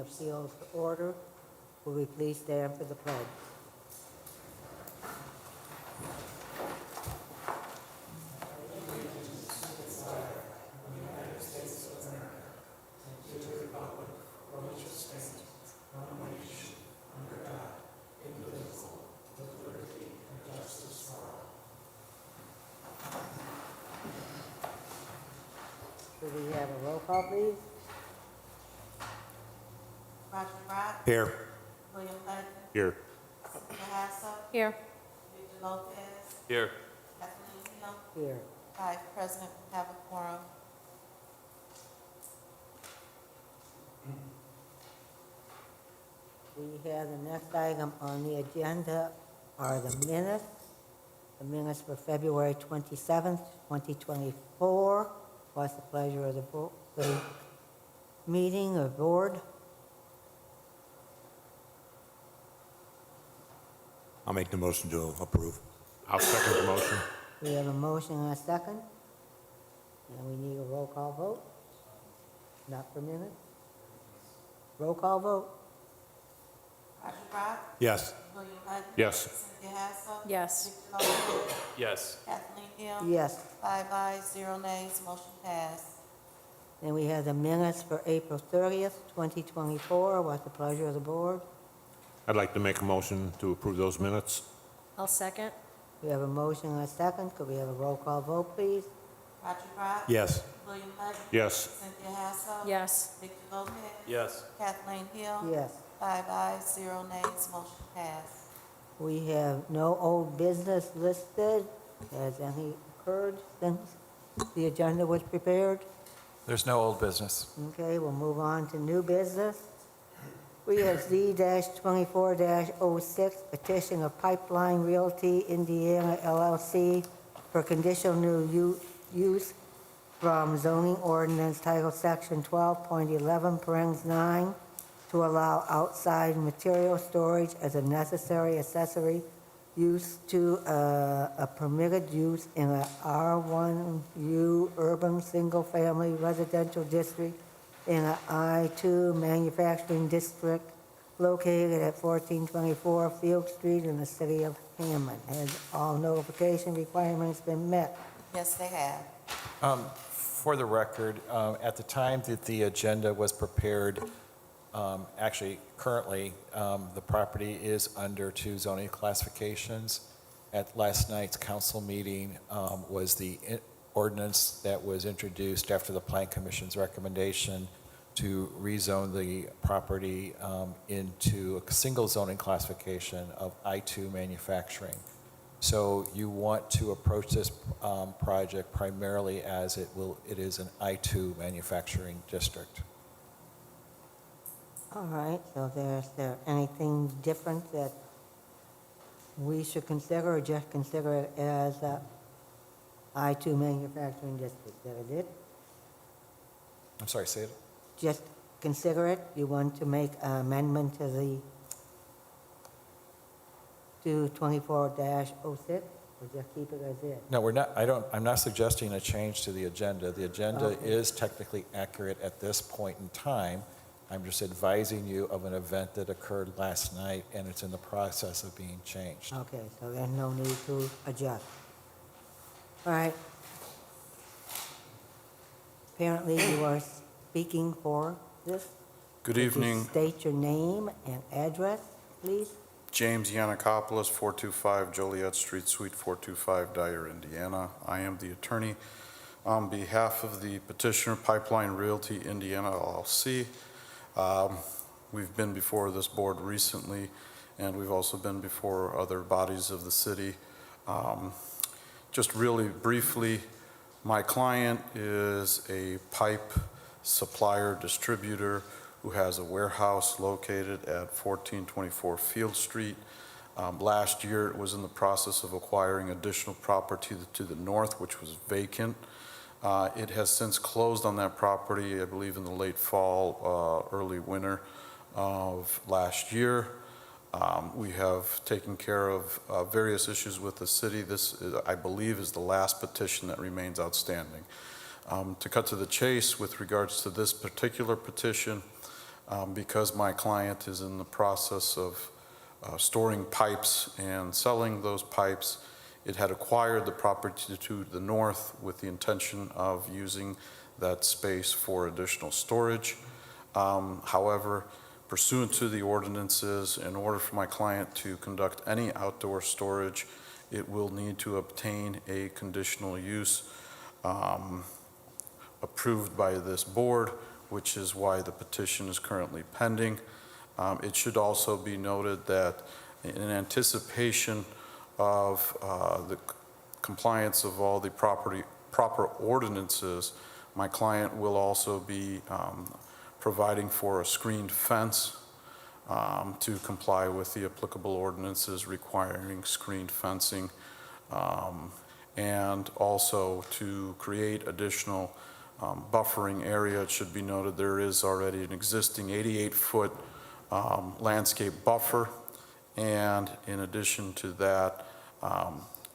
seals to order. Will we please stand for the pledge? Should we have a roll call, please? Roger Brock, Here. William Hutton, Here. Cynthia Hassel, Here. Victor Lopez, Here. Kathleen Hill. Here. Five present, have a quorum. We have the next item on the agenda are the minutes. The minutes for February 27th, 2024. What's the pleasure of the meeting or board? I'll make the motion to approve. I'll second the motion. We have a motion and a second. And we need a roll call vote. Not per minute. Roll call vote. Roger Brock, Yes. William Hutton. Yes. Cynthia Hassel. Yes. Victor Lopez, Yes. Kathleen Hill. Yes. 5 ayes, 0 nays, motion passed. Then we have the minutes for April 30th, 2024. What's the pleasure of the board? I'd like to make a motion to approve those minutes. I'll second. We have a motion and a second. Could we have a roll call vote, please? Roger Brock. Yes. William Hutton. Yes. Cynthia Hassel. Yes. Victor Lopez. Yes. Kathleen Hill. Yes. 5 ayes, 0 nays, motion passed. We have no old business listed. Has any occurred since the agenda was prepared? There's no old business. Okay, we'll move on to new business. We have Z-24-06, petition of Pipeline Realty Indiana LLC for conditional new use from zoning ordinance title section 12.11, parens 9, to allow outside material storage as a necessary accessory use to a permitted use in a R1U urban single-family residential district in a I2 manufacturing district located at 1424 Field Street in the city of Hammond. Has all notification requirements been met? Yes, they have. For the record, at the time that the agenda was prepared, actually, currently, the property is under 2 zoning classifications. At last night's council meeting was the ordinance that was introduced after the Plan Commission's recommendation to rezone the property into a single zoning classification of I2 manufacturing. So you want to approach this project primarily as it is an I2 manufacturing district. All right, so is there anything different that we should consider, or just consider it as a I2 manufacturing district? Is that it? I'm sorry, say it. Just consider it? You want to make an amendment to the 24-06, or just keep it as is? No, we're not, I'm not suggesting a change to the agenda. The agenda Okay. is technically accurate at this point in time. I'm just advising you of an event that occurred last night, and it's in the process of being changed. Okay, so there's no need to adjust. All right. Apparently you are speaking for this. Good Would you evening, state your name and address, please. James Yannikopoulos, 425 Joliet Street, Suite 425, Dyer, Indiana. I am the attorney on behalf of the petitioner Pipeline Realty Indiana LLC. We've been before this board recently, and we've also been before other bodies of the city. Just really briefly, my client is a pipe supplier distributor who has a warehouse located at 1424 Field Street. Last year, it was in the process of acquiring additional property to the north, which was vacant. It has since closed on that property, I believe in the late fall, early winter of last year. We have taken care of various issues with the city. This, I believe, is the last petition that remains outstanding. To cut to the chase with regards to this particular petition, Because my client is in the process of storing pipes and selling those pipes, it had acquired the property to the north with the intention of using that space for additional storage. However, pursuant to the ordinances, in order for my client to conduct any outdoor storage, it will need to obtain a conditional use approved by this board, which is why the petition is currently pending. It should also be noted that in anticipation of the compliance of all the proper ordinances, my client will also be providing for a screened fence to comply with the applicable ordinances requiring screened fencing, and also to create additional buffering area. It should be noted there is already an existing 88-foot landscape buffer, and in addition to that,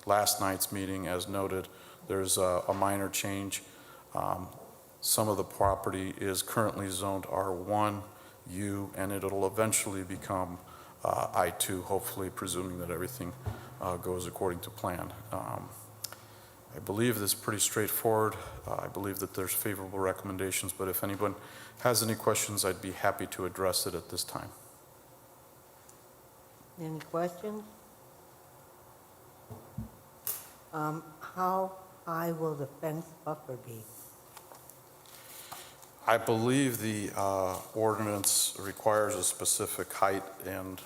last night's meeting, as noted, there's a minor change. Some of the property is currently zoned R1U, and it'll eventually become I2, hopefully, presuming that everything goes according to plan. I believe this is pretty straightforward. I believe that there's favorable recommendations, but if anyone has any questions, I'd be happy to address it at this time. Any questions? How high will the fence buffer be? I believe the ordinance requires a specific height, and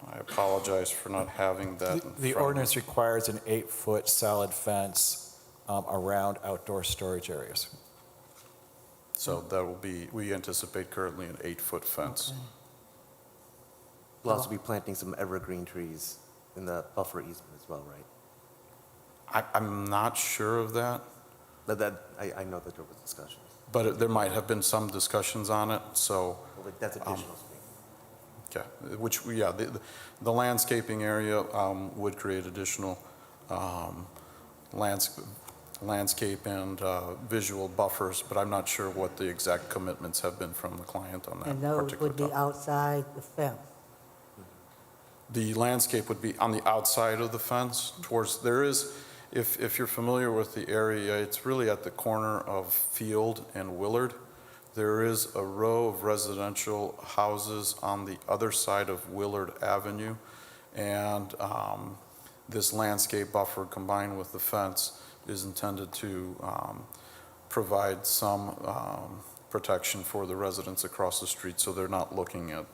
I apologize for not having that in front of me. The ordinance requires an 8-foot solid fence around outdoor storage areas. So that will be, we anticipate currently an 8-foot fence. Okay. We'll also be planting some evergreen trees in the buffer easement as well, right? I'm not sure of that, But that, I know that there was discussions. but there might have been some discussions on it, so, Well, that's additional space. yeah, which, yeah, the landscaping area would create additional landscape and visual buffers, but I'm not sure what the exact commitments have been from the client on that And those particular would be topic. outside the fence? The landscape would be on the outside of the fence towards, there is, if you're familiar with the area, it's really at the corner of Field and Willard. There is a row of residential houses on the other side of Willard Avenue, and this landscape buffer combined with the fence is intended to provide some protection for the residents across the street, so they're not looking at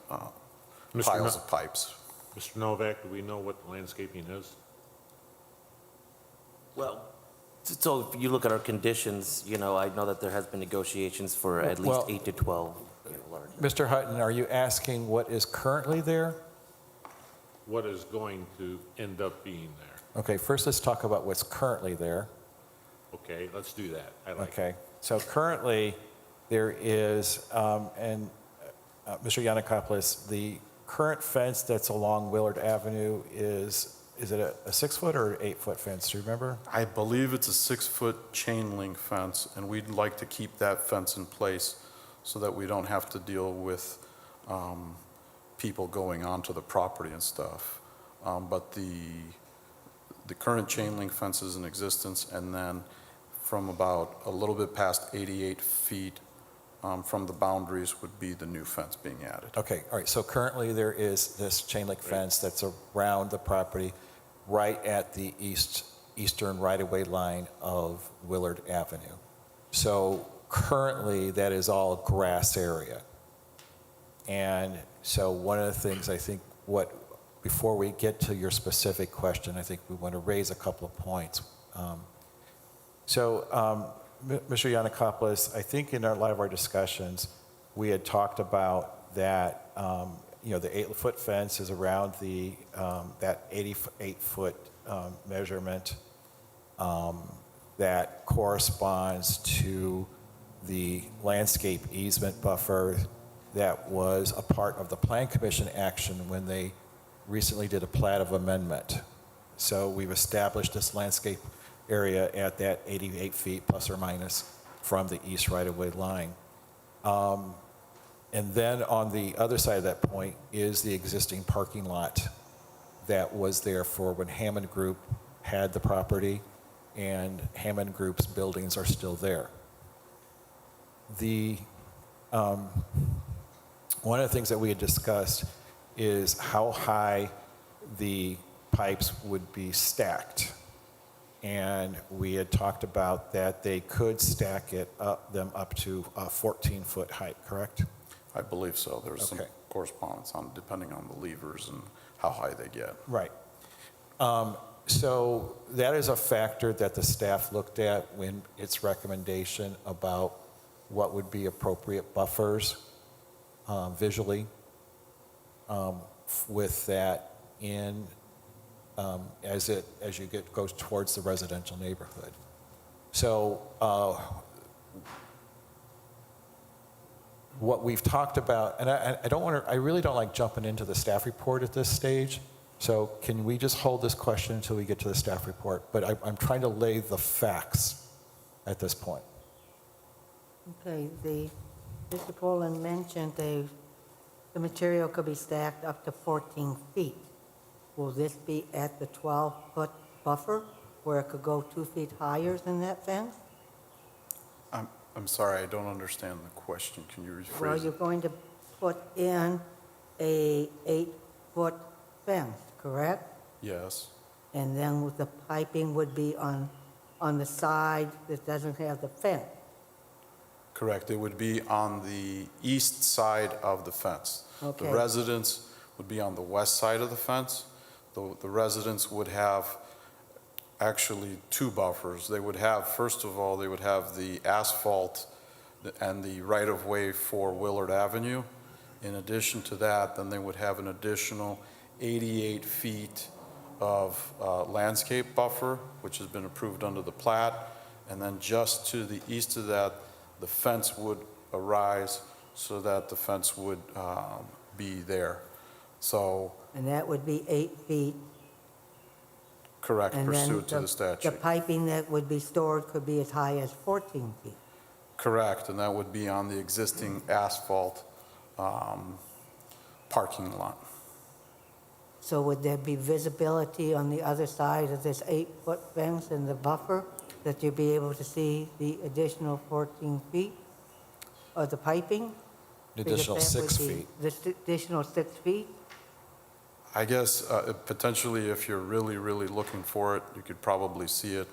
piles of pipes. Mr. Novak, do we know what the landscaping is? Well, so if you look at our conditions, you know, I know that there has been negotiations for at least Well- 8 to 12, you know, large. Mr. Hutton, are you asking what is currently there? What is going to end up being there? Okay, first let's talk about what's currently there. Okay, let's do that. I like it. Okay, so currently, there is, and Mr. Yanakopoulos, the current fence that's along Willard Avenue is it a 6-foot or 8-foot fence, do you remember? I believe it's a 6-foot chain link fence, and we'd like to keep that fence in place so that we don't have to deal with people going onto the property and stuff. But the current chain link fence is in existence, and then from about a little bit past 88 feet from the boundaries would be the new fence being added. Okay, all right, so currently there is this chain link fence that's around the property right at the eastern right-of-way line of Willard Avenue. So currently, that is all grass area. And so one of the things I think before we get to your specific question, I think we want to raise a couple of points. Mr. Yanakopoulos, I think in a lot of our discussions, we had talked about that, the 8-foot fence is around that 88-foot measurement that corresponds to the landscape easement buffer that was a part of the Plan Commission action when they recently did a plat of amendment. So we've established this landscape area at that 88 feet plus or minus from the east right-of-way line. And then on the other side of that point is the existing parking lot that was there for when Hammond Group had the property, and Hammond Group's buildings are still there. One of the things that we had discussed is how high the pipes would be stacked. And we had talked about that they could stack them up to a 14-foot height, correct? I believe so. There's some Okay. correspondence on, depending on the levers and how high they get. Right. So that is a factor that the staff looked at when its recommendation about what would be appropriate buffers visually with that in as you goes towards the residential neighborhood. So what we've talked about, and I really don't like jumping into the staff report at this stage. So can we just hold this question until we get to the staff report? But I'm trying to lay the facts at this point. Okay, Mr. Poland mentioned the material could be stacked up to 14 feet. Will this be at the 12-foot buffer where it could go 2 feet higher than that fence? I'm sorry, I don't understand the question. Can you Well, rephrase you're it? going to put in a 8-foot fence, correct? Yes, And then with the piping would be on the side that doesn't have the fence. correct. It would be on the east side of the fence. Okay. The residence would be on the west side of the fence. The residents would have actually two buffers. They would have, first of all, they would have the asphalt and the right-of-way for Willard Avenue. In addition to that, then they would have an additional 88 feet of landscape buffer, which has been approved under the plat. And then just to the east of that, the fence would arise so that the fence would be there. So, And that would be 8 feet. correct, And then pursuant to the the statute. piping that would be stored could be as high as 14 feet. Correct, and that would be on the existing asphalt parking lot. So would there be visibility on the other side of this 8-foot fence and the buffer, that you'd be able to see the additional 14 feet of the piping? An Because additional that 6 would be feet. The additional 6 feet? I guess potentially if you're really, really looking for it, you could probably see it.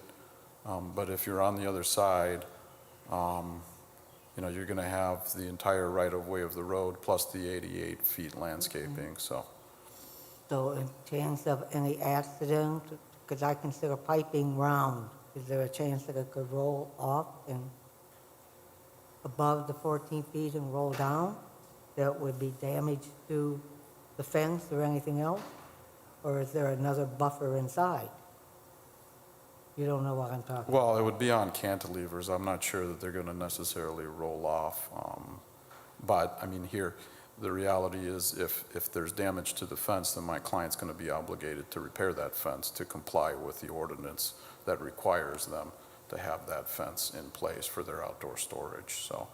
But if you're on the other side, you're going to have the entire right-of-way of the road plus the 88 feet landscaping, so. So in chance of any accident, because I consider piping round, is there a chance that it could roll off and above the 14 feet and roll down? That would be damage to the fence or anything else? Or is there another buffer inside? You don't know what I'm talking about. Well, it would be on cantilevers. I'm not sure that they're going to necessarily roll off. But, I mean, here, the reality is if there's damage to the fence, then my client's going to be obligated to repair that fence to comply with the ordinance that requires them to have that fence in place for their outdoor storage. So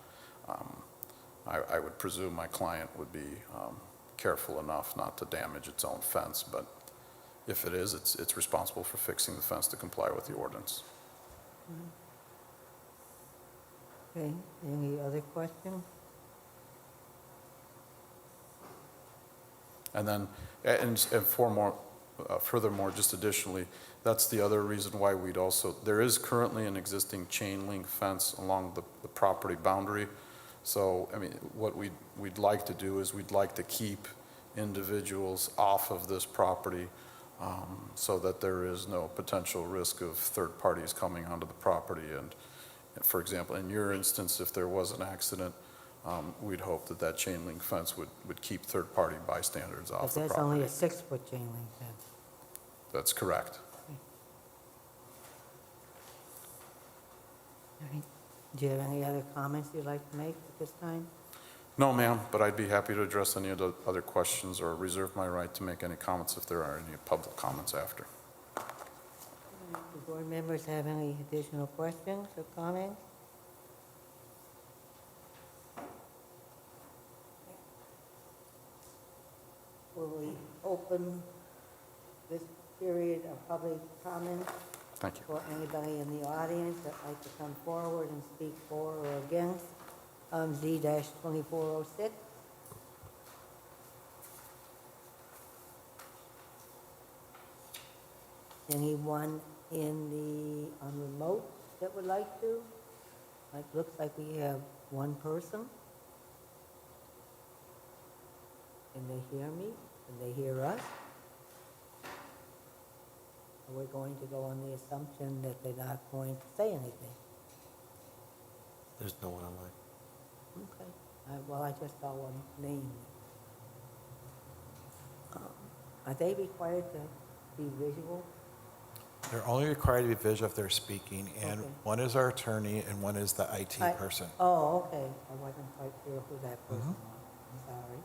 I would presume my client would be careful enough not to damage its own fence, but if it is, it's responsible for fixing the fence to comply with the ordinance. Okay, any other questions? And then, furthermore, just additionally, that's the other reason why there is currently an existing chain link fence along the property boundary. So, I mean, what we'd like to do is we'd like to keep individuals off of this property so that there is no potential risk of third parties coming onto the property. And for example, in your instance, if there was an accident, we'd hope that chain link fence would keep third-party bystanders But off the that's only property. a 6-foot chain link fence. That's correct. All right. Do you have any other comments you'd like to make at this time? No, ma'am, but I'd be happy to address any of the other questions or reserve my right to make any comments if there are any public comments after. Do board members have any additional questions or comments? open this period of public comment Thank you. for anybody in the audience that'd like to come forward and speak for or against Z-2406. Anyone on remote that would like to? Looks like we have one person. Can they hear me? Can they hear us? We're going to go on the assumption that they're not going to say anything. There's no one online. Okay. Well, I just saw one name. Are they required to be visual? They're only required to be visual if they're speaking, and Okay. one is our attorney and one is the IT person. Oh, okay. I wasn't quite sure who that person was. I'm sorry.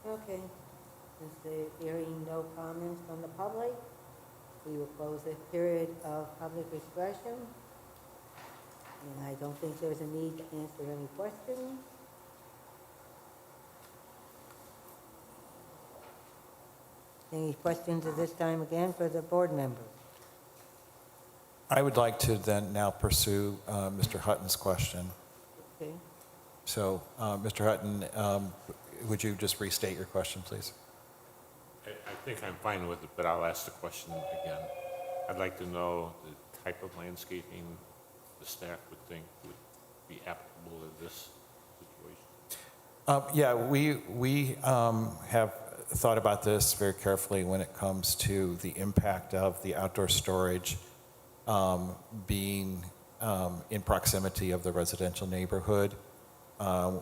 Okay. Since the hearing no comments from the public, we will close this period of public expression. And I don't think there's a need to answer any questions. Any questions at this time again for the board members? I would like to then now pursue Mr. Hutton's question. Okay. So, Mr. Hutton, would you just restate your question, please? I think I'm fine with it, but I'll ask the question again. I'd like to know the type of landscaping the staff would think would be applicable to this situation. Yeah, we have thought about this very carefully when it comes to the impact of the outdoor storage being in proximity of the residential neighborhood.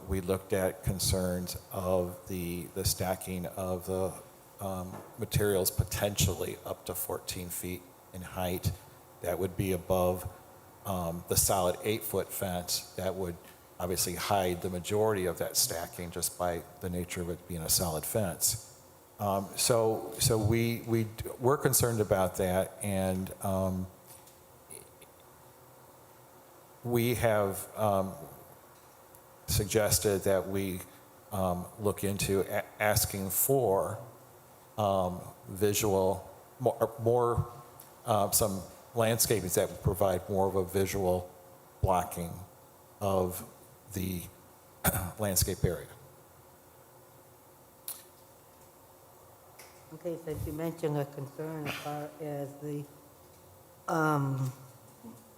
We looked at concerns of the stacking of the materials potentially up to 14 feet in height. That would be above the solid 8-foot fence that would obviously hide the majority of that stacking just by the nature of it being a solid fence. So we're concerned about that, and we have suggested that we look into asking for visual, more some landscaping that would provide more of a visual blocking of the landscape area. Okay, since you mentioned a concern as far as the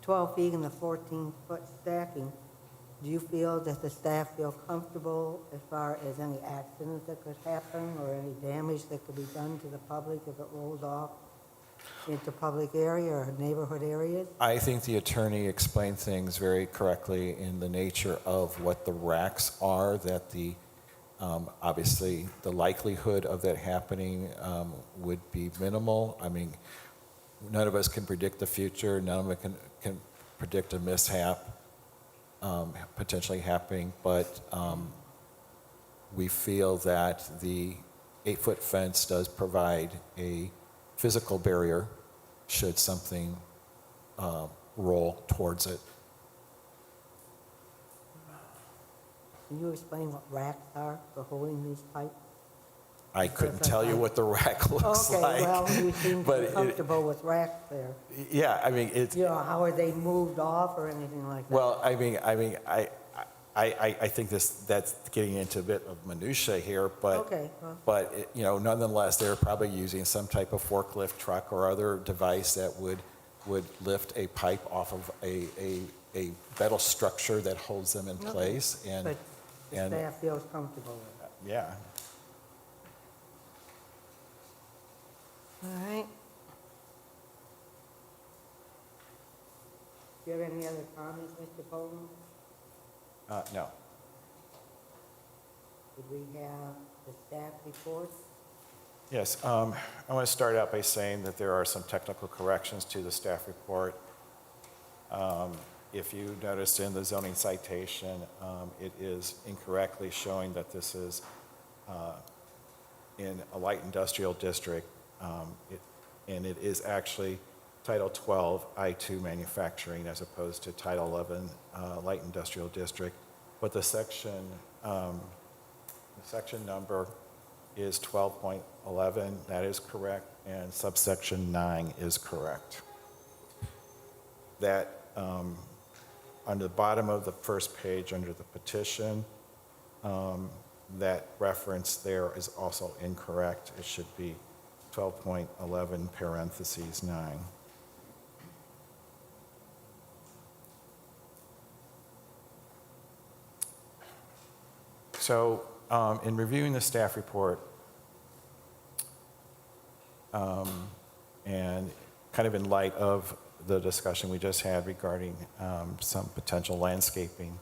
12 feet and the 14-foot stacking, do you feel that the staff feel comfortable as far as any accidents that could happen or any damage that could be done to the public if it rolls off into public area or neighborhood areas? I think the attorney explained things very correctly in the nature of what the racks are, that the obviously the likelihood of that happening would be minimal. I mean, none of us can predict the future. None of us can predict a mishap potentially happening, but we feel that the 8-foot fence does provide a physical barrier should something roll towards it. Can you explain what racks are for holding these pipes? I couldn't tell you what the rack looks Okay, like. well, you seem to but be it- comfortable with racks there. Yeah, I mean, it's, You know, how are they moved off or anything like that? well, I think that's getting into a bit of minutia here, but, Okay, well. but you know, nonetheless, they're probably using some type of forklift truck or other device that would lift a pipe off of a metal structure that holds them in Okay. place, and But the and- staff feels comfortable with it. yeah. All right. Do you have any other comments, Mr. Poland? No. Would we have the staff reports? Yes, I want to start out by saying that there are some technical corrections to the staff report. If you noticed in the zoning citation, it is incorrectly showing that this is in a light industrial district, and it is actually Title 12, I-2 manufacturing, as opposed to Title 11, light industrial district. But the section The section number is 12.11, that is correct, and subsection 9 is correct. That, on the bottom of the first page under the petition, that reference there is also incorrect. It should be 12.11 parentheses 9. So, in reviewing the staff report, and kind of in light of the discussion we just had regarding some potential landscaping,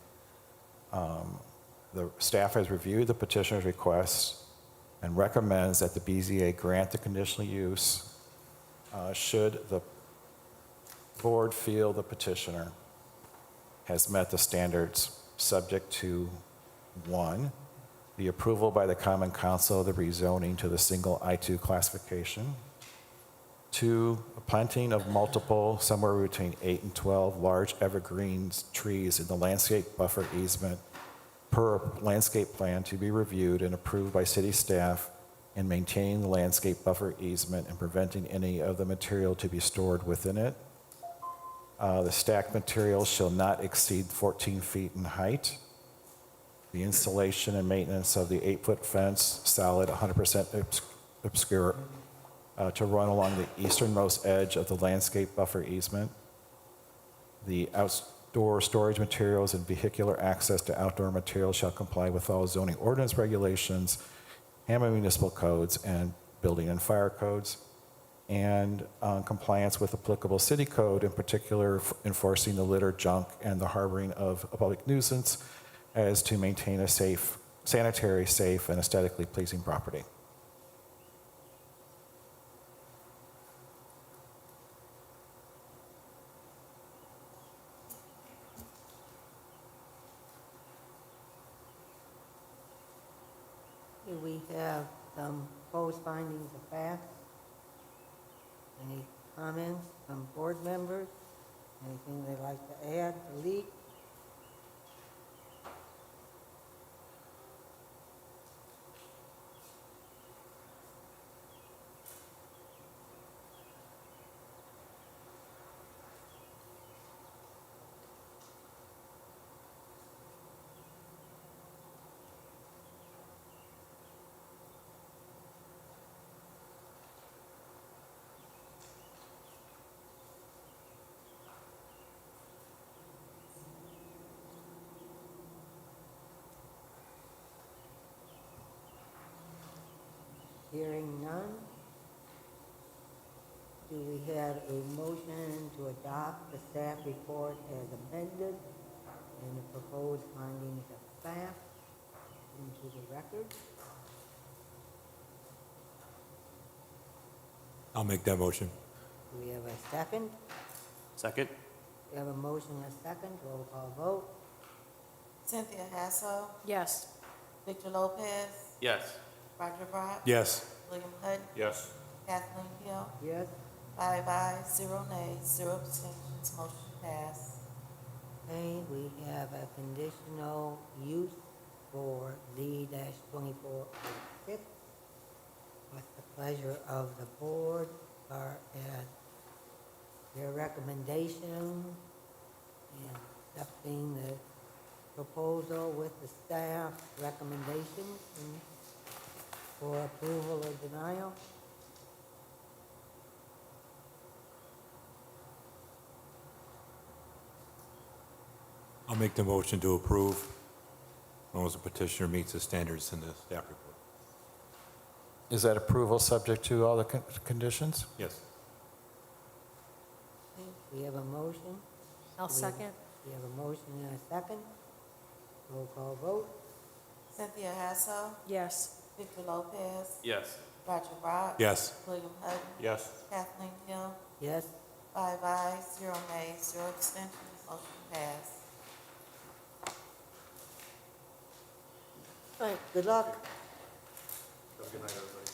the staff has reviewed the petitioner's requests and recommends that the BZA grant the conditional use should the board feel the petitioner has met the standards subject to 1, the approval by the Common Council of the rezoning to the single I-2 classification. 2, a planting of multiple, somewhere between 8 and 12 large evergreens trees in the landscape buffer easement per landscape plan to be reviewed and approved by city staff and maintaining the landscape buffer easement and preventing any of the material to be stored within it. The stacked material shall not exceed 14 feet in height. The installation and maintenance of the 8-foot fence, solid, 100% obscure, to run along the easternmost edge of the landscape buffer easement. The outdoor storage materials and vehicular access to outdoor materials shall comply with all zoning ordinance regulations, Hammond municipal codes, and building and fire codes, and compliance with applicable city code, in particular enforcing the litter, junk, and the harboring of a public nuisance as to maintain a safe, sanitary, safe, and aesthetically pleasing property. Here we have some proposed findings of facts. Any comments from board members? Anything they'd like to add, delete? Hearing none. Do we have a motion to adopt the staff report as amended and the proposed findings of fact into the record? I'll make that motion. Do we have a second? Second? We have a motion and a second. Roll call vote. Cynthia Hassel, Yes. Victor Lopez, Yes. Roger Brock, Yes. William Hutton, Yes. Kathleen Hill, Yes. 5 ayes, 0 nays, 0 abstentions, motion passed. Okay, we have a conditional use for D-2406. What's the pleasure of the board or as their recommendation in accepting the proposal with the staff recommendations for approval or denial? I'll make the motion to approve as long as the petitioner meets the standards in the staff report. Is that approval subject to all the conditions? Yes. Okay, we have a motion. I'll second. We have a motion and a second. Roll call vote. Cynthia Hassel, Yes. Victor Lopez, Yes. Roger Brock, Yes. William Hutton, Yes. Kathleen Hill, Yes. 5 ayes, 0 nays, 0 abstentions, motion passed. All right, good luck. Good night, everybody.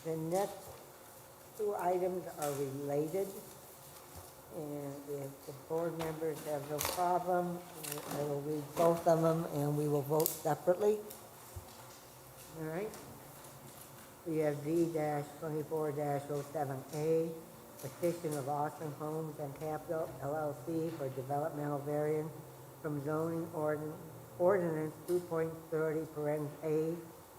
The next two items are related, and if the board members have no problem, I will read both of them, and we will vote separately. All right. We have Z-24-07A, petition of Awesome Homes and Capital LLC for developmental variance from zoning ordinance 2.30 A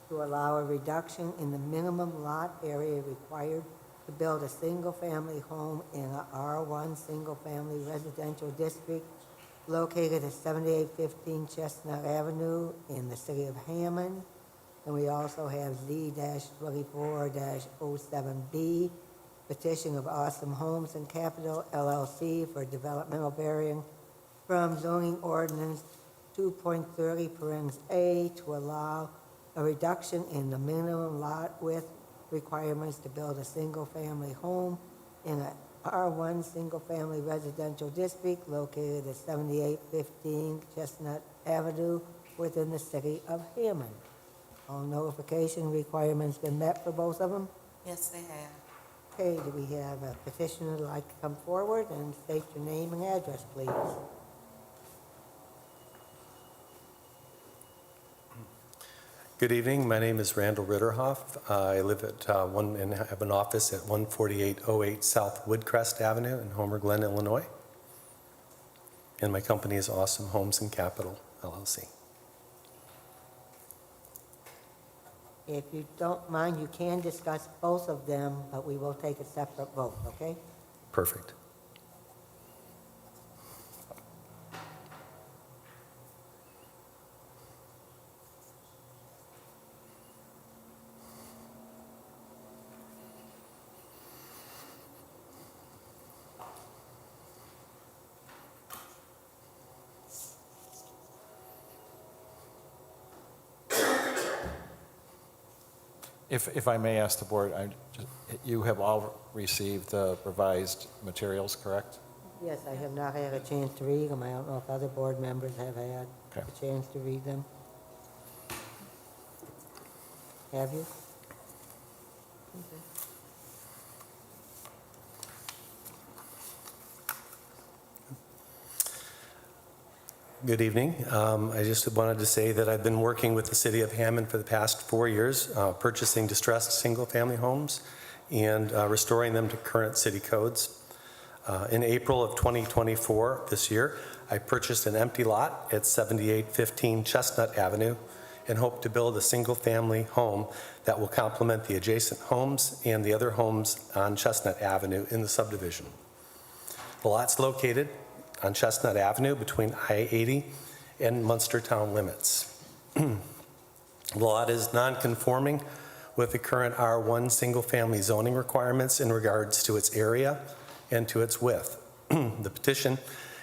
to allow a reduction in the minimum lot area required to build a single-family home in a R1 single-family residential district located at 7815 Chestnut Avenue in the city of Hammond. And we also have Z-24-07B, petition of Awesome Homes and Capital LLC for developmental variance from zoning ordinance 2.30 A to allow a reduction in the minimum lot width requirements to build a single-family home in a R1 single-family residential district located at 7815 Chestnut Avenue within the city of Hammond. All notification requirements been met for both of them? Yes, they have. Okay, do we have a petitioner that'd like to come forward and state your name and address, please? Good evening. My name is Randall Ritterhoff. I live at and have an office at 14808 South Woodcrest Avenue in Homer Glen, Illinois. And my company is Awesome Homes and Capital LLC. If you don't mind, you can discuss both of them, but we will take a separate vote, okay? Perfect. If I may ask the board, you have all received the revised materials, correct? Yes, I have not had a chance to read them. I don't know if other board members have had Okay. a chance to read them. Have you? Good evening. I just wanted to say that I've been working with the City of Hammond for the past 4 years, purchasing distressed single-family homes and restoring them to current city codes. In April of 2024, this year, I purchased an empty lot at 7815 Chestnut Avenue and hope to build a single-family home that will complement the adjacent homes and the other homes on Chestnut Avenue in the subdivision. The lot's located on Chestnut Avenue between I-80 and Munster town limits. The lot is non-conforming with the current R1 single-family zoning requirements in regards to its area and to its width. The petition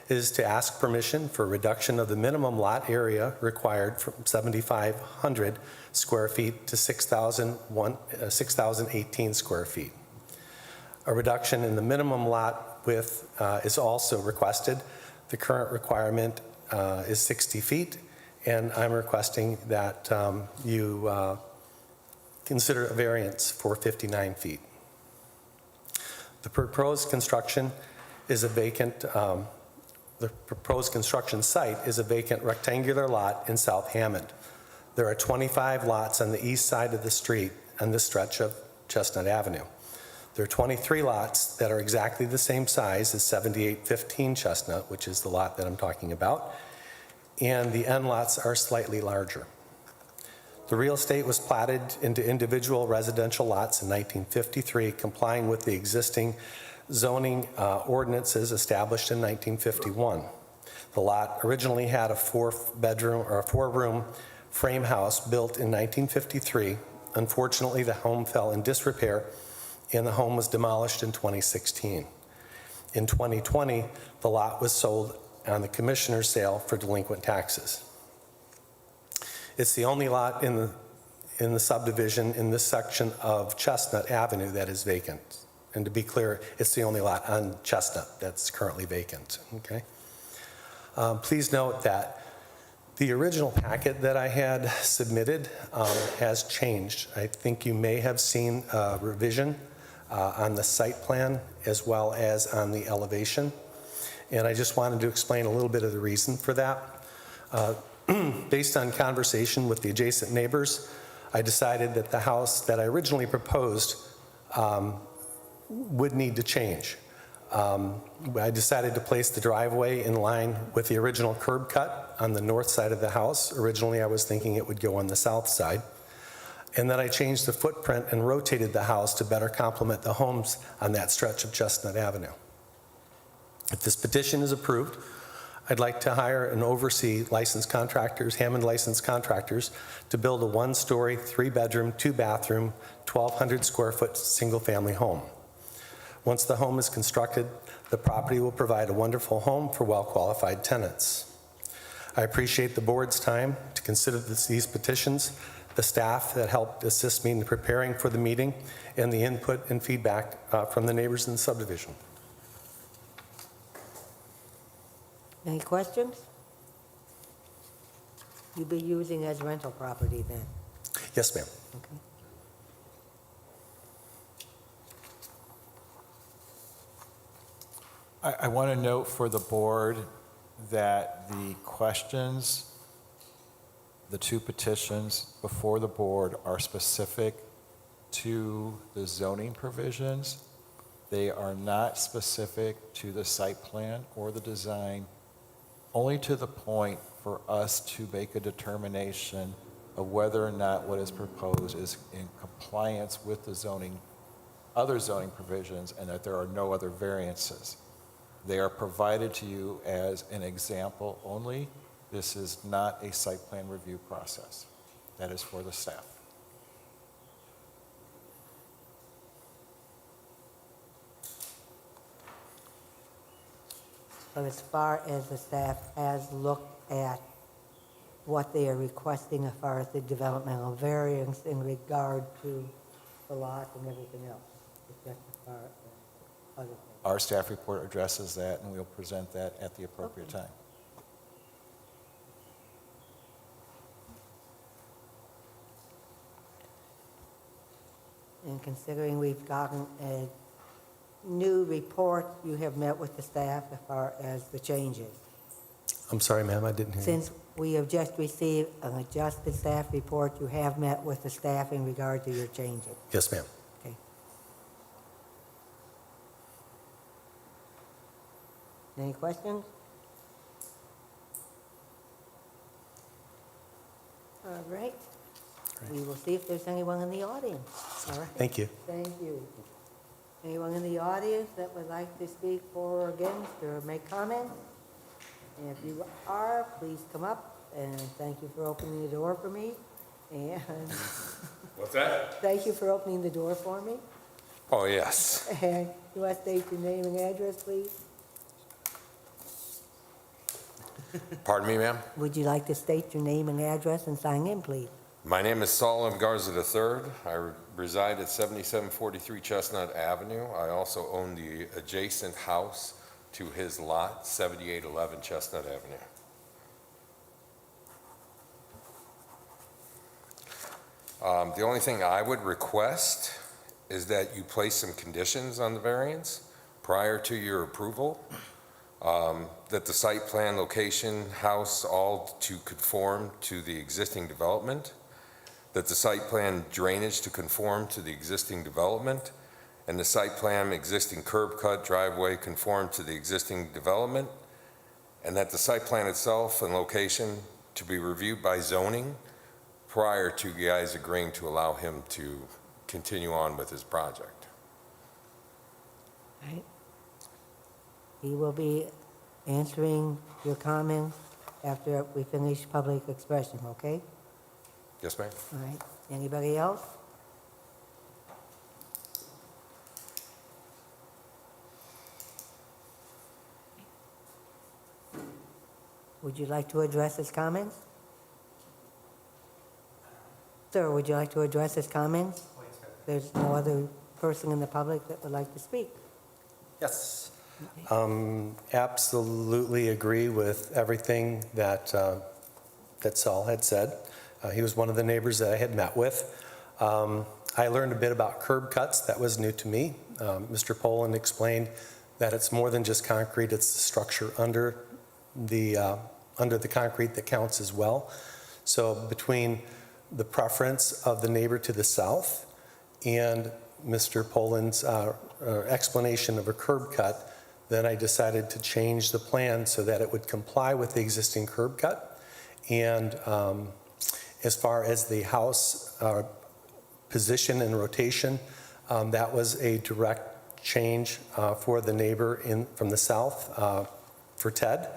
is to ask permission for reduction of the minimum lot area required from 7,500 square feet to 6,018 square feet. A reduction in the minimum lot width is also requested. The current requirement is 60 feet, and I'm requesting that you consider a variance for 59 feet. The proposed construction is a vacant, the proposed construction site is a vacant rectangular lot in South Hammond. There are 25 lots on the east side of the street on this stretch of Chestnut Avenue. There are 23 lots that are exactly the same size as 7815 Chestnut, which is the lot that I'm talking about, and the end lots are slightly larger. The real estate was platted into individual residential lots in 1953, complying with the existing zoning ordinances established in 1951. The lot originally had a four-room frame house built in 1953. Unfortunately, the home fell in disrepair and the home was demolished in 2016. In 2020, the lot was sold on the commissioner's sale for delinquent taxes. It's the only lot in the subdivision in this section of Chestnut Avenue that is vacant. And to be clear, it's the only lot on Chestnut that's currently vacant, okay? Please note that the original packet that I had submitted has changed. I think you may have seen a revision on the site plan as well as on the elevation. And I just wanted to explain a little bit of the reason for that. Based on conversation with the adjacent neighbors, I decided that the house that I originally proposed would need to change. I decided to place the driveway in line with the original curb cut on the north side of the house. Originally, I was thinking it would go on the south side. And then I changed the footprint and rotated the house to better complement the homes on that stretch of Chestnut Avenue. If this petition is approved, I'd like to hire and oversee licensed contractors, Hammond licensed contractors, to build a one-story, three-bedroom, two-bathroom, 1,200 square foot single-family home. Once the home is constructed, the property will provide a wonderful home for well-qualified tenants. I appreciate the board's time to consider these petitions, the staff that helped assist me in preparing for the meeting, and the input and feedback from the neighbors in the subdivision. Any questions? You'll be using as rental property then? Yes, ma'am. Okay. I want to note for the board that the questions, the two petitions before the board are specific to the zoning provisions. They are not specific to the site plan or the design, only to the point for us to make a determination of whether or not what is proposed is in compliance with the zoning, other zoning provisions, and that there are no other variances. They are provided to you as an example only. This is not a site plan review process. That is for the staff. But as far as the staff has looked at what they are requesting as far as the developmental variance in regard to the lot and everything else, it's just as far as other things. Our staff report addresses that, and we'll present that at the appropriate time. And considering we've gotten a new report, you have met with the staff as far as the changes. I'm sorry, ma'am, I didn't hear you. Since we have just received an adjusted staff report, you have met with the staff in regard to your changes. Yes, ma'am. Okay. Any questions? All right. We will see if there's anyone in the audience. All right. Thank you. Thank you. Anyone in the audience that would like to speak for or against or make comments? And if you are, please come up, and thank you for opening the door for me. And What's that? thank you for opening the door for me. Oh, yes. And you want to state your name and address, please? Pardon me, ma'am? Would you like to state your name and address and sign in, please? My name is Solomon Garza III. I reside at 7743 Chestnut Avenue. I also own the adjacent house to his lot, 7811 Chestnut Avenue. The only thing I would request is that you place some conditions on the variance prior to your approval. That the site plan, location, house, all to conform to the existing development, that the site plan drainage to conform to the existing development, and the site plan existing curb cut driveway conform to the existing development, and that the site plan itself and location to be reviewed by zoning prior to you guys agreeing to allow him to continue on with his project. Right. He will be answering your comments after we finish public expression, okay? Yes, ma'am? All right. Anybody else? Would you like to address his comments? Sir, would you like to address his comments? There's no other person in the public that would like to speak. Yes. Absolutely agree with everything that Saul had said. He was one of the neighbors that I had met with. I learned a bit about curb cuts. That was new to me. Mr. Poland explained that it's more than just concrete. It's the structure under the concrete that counts as well. So between the preference of the neighbor to the south and Mr. Poland's explanation of a curb cut, then I decided to change the plan so that it would comply with the existing curb cut. And as far as the house position and rotation, that was a direct change for the neighbor from the south for Ted.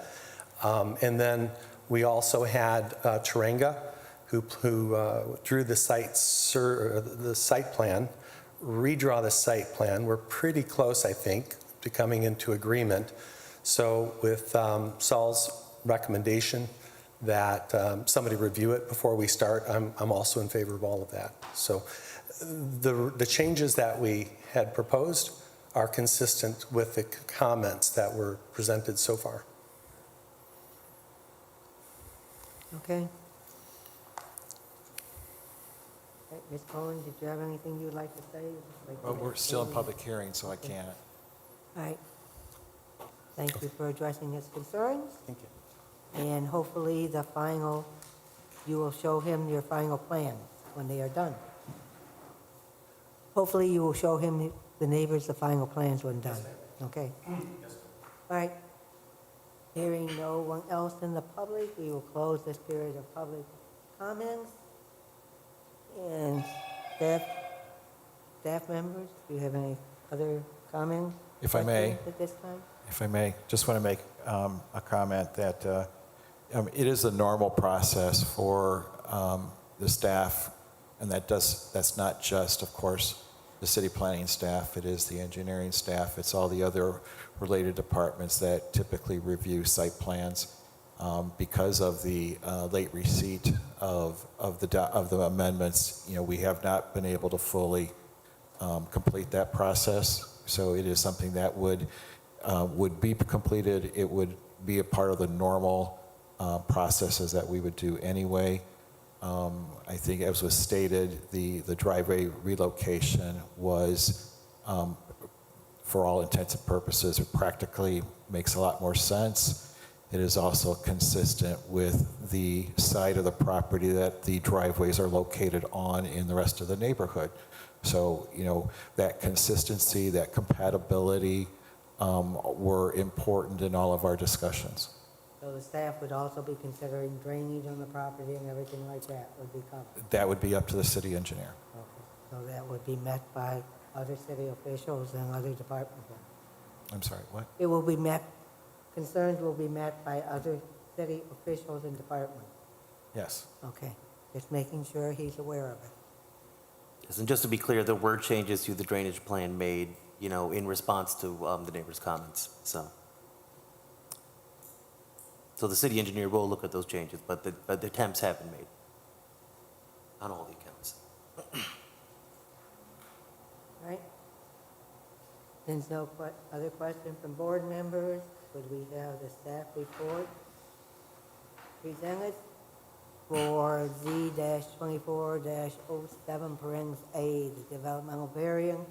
And then we also had Tarenga, who drew the site plan, redraw the site plan. We're pretty close, I think, to coming into agreement. So with Saul's recommendation that somebody review it before we start, I'm also in favor of all of that. So the changes that we had proposed are consistent with the comments that were presented so far. Okay. Okay, Ms. Cohen, did you have anything you'd like to say? Well, we're still in public hearing, so I can't. All right. Thank you for addressing his concerns. Thank you. And hopefully you will show him your final plan when they are done. Hopefully you will show him, the neighbors, the final plans when done. Okay? All right. Hearing no one else in the public, we will close this period of public comments. And staff members, do you have any other comments? If I may. At this time? If I may, just want to make a comment that it is a normal process for the staff, and that's not just, of course, the city planning staff, it is the engineering staff, it's all the other related departments that typically review site plans. Because of the late receipt of the amendments, we have not been able to fully complete that process. So it is something that would be completed. It would be a part of the normal processes that we would do anyway. I think, as was stated, the driveway relocation was, for all intents and purposes, it practically makes a lot more sense. It is also consistent with the side of the property that the driveways are located on in the rest of the neighborhood. So, that consistency, that compatibility were important in all of our discussions. So the staff would also be considering drainage on the property and everything like that would be covered? That would be up to the city engineer. Okay, so that would be met by other city officials and other departments? I'm sorry, what? It will be met, concerns will be met by other city officials and departments? Yes. Okay, just making sure he's aware of it. Yes, and just to be clear, there were changes to the drainage plan made, in response to the neighbors' comments, so. So the city engineer will look at those changes, but the attempts have been made on all the accounts. All right? There's no other question from board members. Would we have the staff report presented for Z-24-07, the developmental variance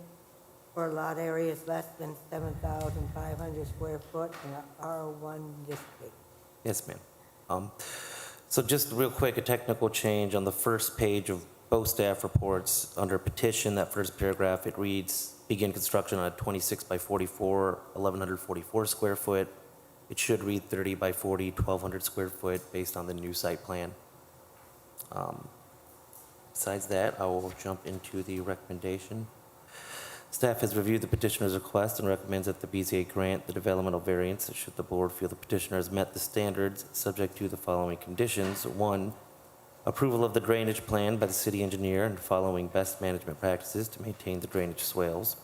for lot areas less than 7,500 square foot in an R1 district? Yes, ma'am. So just real quick, a technical change on the first page of both staff reports. Under petition, that first paragraph, it reads, begin construction on a 26 by 44, 1,144 square foot. It should read 30 by 40, 1,200 square foot based on the new site plan. Besides that, I will jump into the recommendation. Staff has reviewed the petitioner's request and recommends that the BZA grant the developmental variance should the board feel the petitioner has met the standards, subject to the following conditions. 1, approval of the drainage plan by the city engineer and following best management practices to maintain the drainage swales.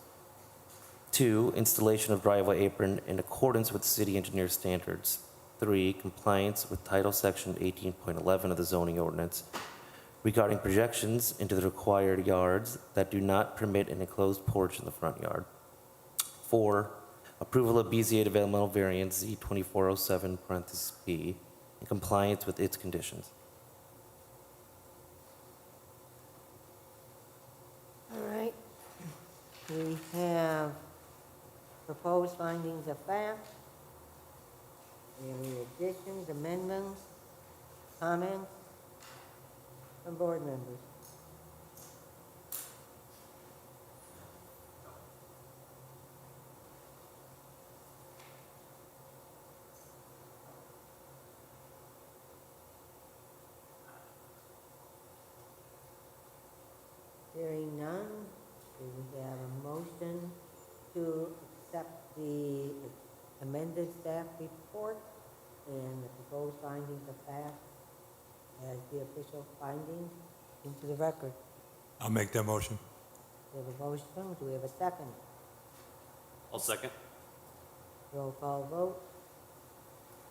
2, installation of driveway apron in accordance with city engineer standards. 3, compliance with Title Section 18.11 of the zoning ordinance regarding projections into the required yards that do not permit an enclosed porch in the front yard. 4, approval of BZA developmental variance Z2407 parentheses B in compliance with its conditions. All right. We have proposed findings of fact. Any additions, amendments, comments? from board members? Hearing none, do we have a motion to accept the amended staff report and the proposed findings of fact as the official findings into the record? I'll make that motion. We have a motion, do we have a second? I'll second. Roll call vote?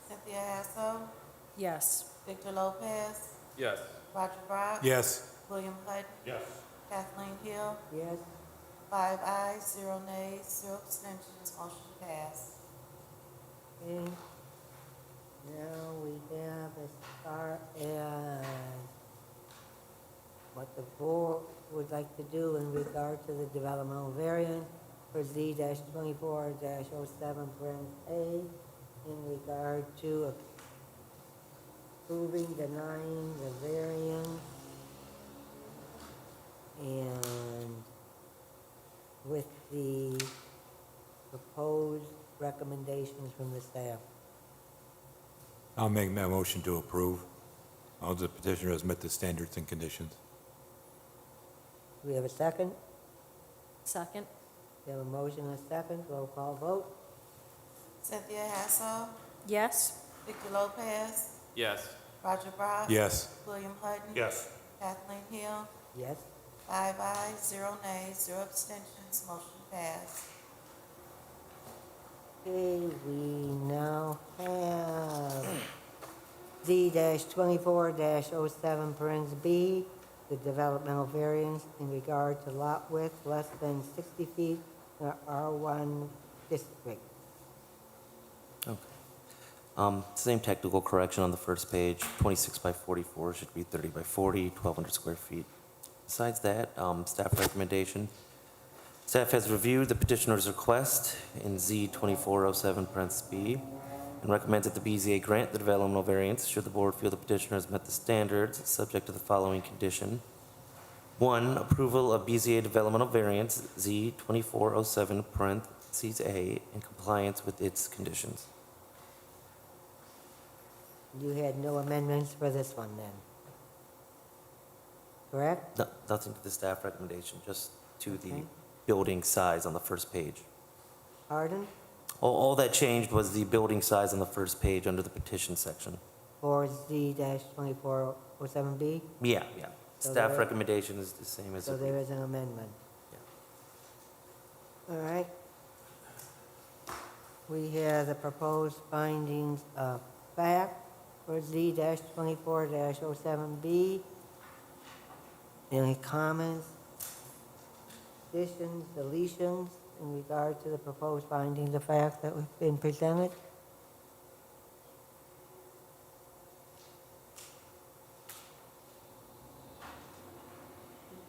Cynthia Hasso, Yes. Victor Lopez, Yes. Roger Brock. Yes. William Hutton, Yes. Kathleen Hill, Yes. 5 ayes, 0 nays, 0 abstentions, motion passed. Okay. Now we have as far as what the board would like to do in regard to the developmental variance for Z-24-07, parent A, in regard to approving, denying the variance, and with the proposed recommendations from the staff. I'll make that motion to approve. All the petitioner has met the standards and conditions. Do we have a second? Second? We have a motion and a second. Roll call vote? Cynthia Hasso, Yes. Victor Lopez, Yes. Roger Brock. Yes. William Hutton. Yes. Kathleen Hill, Yes. 5 ayes, 0 nays, 0 abstentions, motion passed. Okay, we now have Z-24-07, parens B, the developmental variance in regard to lot width less than 60 feet in the R1 district. Okay. Same technical correction on the first page, 26 by 44 should be 30 by 40, 1,200 square feet. Besides that, staff recommendation. Staff has reviewed the petitioner's request in Z-2407, parentheses B, and recommends that the BZA grant the developmental variance should the board feel the petitioner has met the standards, subject to the following condition. 1, approval of BZA developmental variance Z-2407, parentheses A, in compliance with its conditions. You had no amendments for this one then? Correct? No, nothing to the staff recommendation, just to the Okay. building size on the first page. Pardon? All that changed was the building size on the first page under the petition section. For Z-2407B? Yeah. So Staff there- recommendation is the same as. So it- there is an amendment. All right. We have the proposed findings of fact for Z-24-07B. Any comments, additions, deletions in regard to the proposed findings of fact that have been presented?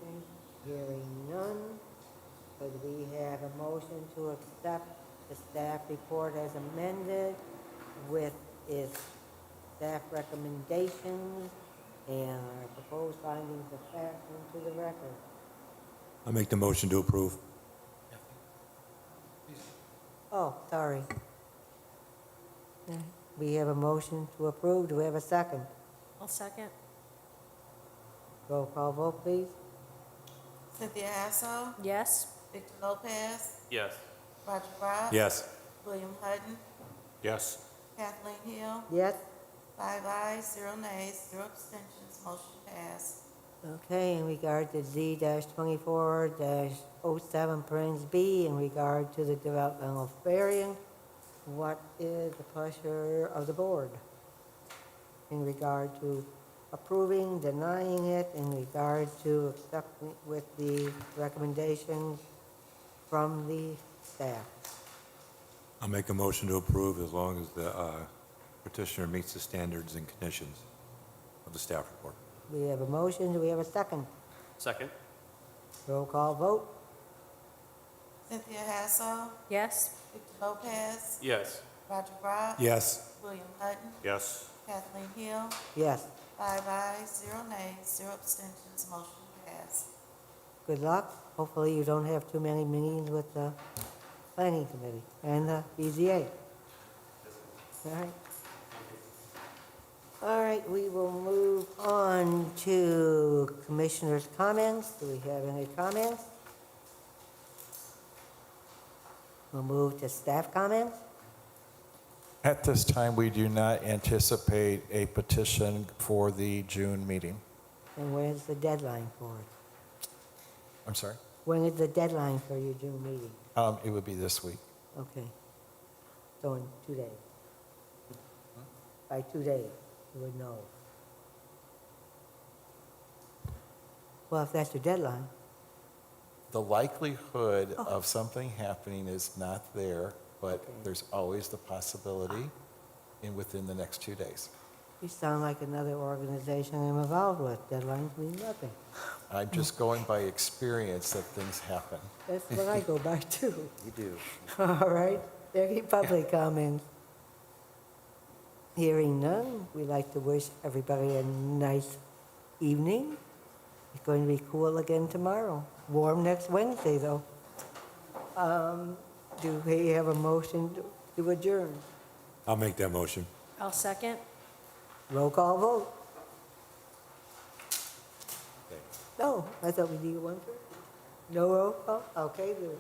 Okay, hearing none, could we have a motion to accept the staff report as amended with its staff recommendations and our proposed findings of fact into the record? I'll make the motion to approve. Oh, sorry. We have a motion to approve. Do we have a second? I'll second. Roll call vote, please. Cynthia Hasso, Yes. Victor Lopez, Yes. Roger Brock. Yes. William Hutton, Yes. Kathleen Hill, Yes? 5 ayes, 0 nays, 0 abstentions, motion passed. Okay, in regard to Z-24-07, parens B, in regard to the developmental variance, what is the pleasure of the board in regard to approving, denying it, in regard to accepting with the recommendations from the staff? I'll make a motion to approve as long as the petitioner meets the standards and conditions of the staff report. We have a motion, do we have a second? Second. Roll call vote? Cynthia Hasso, Yes. Victor Lopez, Yes. Roger Brock. Yes. William Hutton, Yes. Kathleen Hill, Yes. 5 ayes, 0 nays, 0 abstentions, motion passed. Good luck. Hopefully you don't have too many meetings with the planning committee and the BZA. All right. All right, we will move on to commissioners' comments. Do we have any comments? We'll move to staff comments. At this time, we do not anticipate a petition for the June meeting. And when's the deadline for it? I'm sorry? When is the deadline for your June meeting? It would be this week. Okay. So in 2 days. By 2 days, you would know. Well, if that's your deadline, The likelihood of something happening is not there, but Okay. there's always the possibility within the next 2 days. you sound like another organization I'm involved with. Deadlines mean nothing. I'm just going by experience that things happen. That's what I go by too. You do. All right, any public comments? Hearing none, we'd like to wish everybody a nice evening. It's going to be cool again tomorrow. Warm next Wednesday, though. Do we have a motion to adjourn? I'll make that motion. I'll second. Roll call vote. No, I thought we needed one first. No roll call? Okay, the